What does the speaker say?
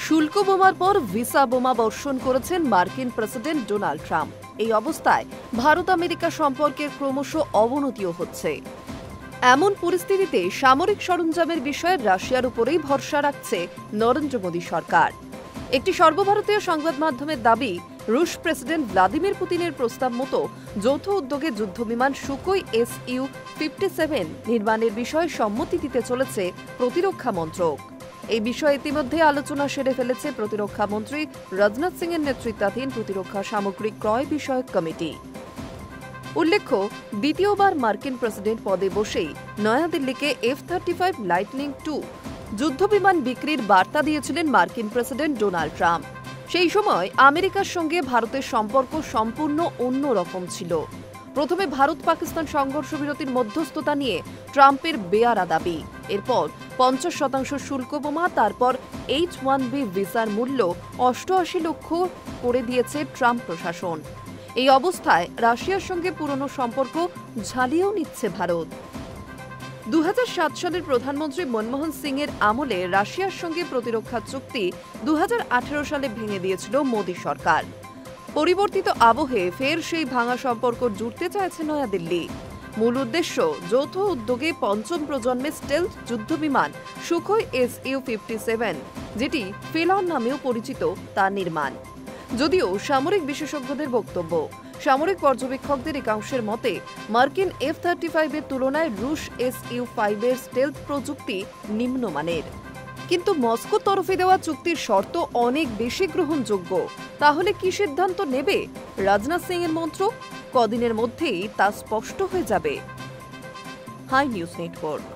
শুল্ক বোমার পর ভিসা বোমা বর্ষণ করেছেন মার্কিন প্রেসিডেন্ট ডোনাল্ড ট্রাম্প। এই অবস্থায় ভারত আমেরিকা সম্পর্কের ক্রমশ অবনতিও হচ্ছে। এমন পরিস্থিতিতে সামরিক সরঞ্জামের বিষয়ে রাশিয়ার উপরেই ভরসা রাখছে নরেন্দ্র মোদী সরকার। একটি সর্বভারতীয় সংবাদ মাধ্যমের দাবি, রুশ প্রেসিডেন্ট ভ্লাদিমির পুতিনের প্রস্তাব মতো যৌথ উদ্যোগে যুদ্ধবিমান সুকোই Su-57 নির্মাণের বিষয়ে সম্মতি দিতে চলেছে প্রতিরক্ষা মন্ত্রক। এই বিষয়ে ইতিমধ্যে আলোচনা সেরে ফেলেছে প্রতিরক্ষা মন্ত্রী রাজনাথ সিং এর নেতৃত্বাধীন প্রতিরক্ষা সামগ্রী ক্রয় বিষয়ক কমিটি। উল্লেখ্য, দ্বিতীয়বার মার্কিন প্রেসিডেন্ট পদে বসেই নয়াদিল্লিকে F-35 লাইটনিং II যুদ্ধবিমান বিক্রির বার্তা দিয়েছিলেন মার্কিন প্রেসিডেন্ট ডোনাল্ড ট্রাম্প। সেই সময় আমেরিকার সঙ্গে ভারতের সম্পর্ক সম্পূর্ণ অন্যরকম ছিল। প্রথমে ভারত পাকিস্তান সংঘর্ষ বিরতির মধ্যস্থতা নিয়ে ট্রাম্পের বেয়ারা দাবি, এরপর 50% শুল্ক বোমা, তারপর H-1B ভিসার মূল্য 88 লক্ষ করে দিয়েছে ট্রাম্প প্রশাসন। এই অবস্থায় রাশিয়ার সঙ্গে পুরনো সম্পর্ক ঝালিয়েও নিচ্ছে ভারত। 2007 সালের প্রধানমন্ত্রী মনমোহন সিং এর আমলে রাশিয়ার সঙ্গে প্রতিরক্ষা চুক্তি 2018 সালে ভেঙে দিয়েছিল মোদী সরকার। পরিবর্তিত আবহে ফের সেই ভাঙা সম্পর্ক জুড়তে চাইছে নয়াদিল্লি। মূল উদ্দেশ্য, যৌথ উদ্যোগে পঞ্চম প্রজন্মের স্টেলথ যুদ্ধবিমান সুখোই Su-57, যেটি ফেলন নামেও পরিচিত, তা নির্মাণ। যদিও সামরিক বিশেষজ্ঞদের বক্তব্য, সামরিক পর্যবেক্ষকদের একাংশের মতে মার্কিন F-35 এর তুলনায় রুশ Su-5 এর স্টেলথ প্রযুক্তি নিম্নমানের। কিন্তু মস্কোর তরফে দেওয়া চুক্তির শর্ত অনেক বেশি গ্রহণযোগ্য। তাহলে কি সিদ্ধান্ত নেবে রাজনাথ সিং এর মন্ত্রক? কদিনের মধ্যেই তা স্পষ্ট হয়ে যাবে। Hi news network.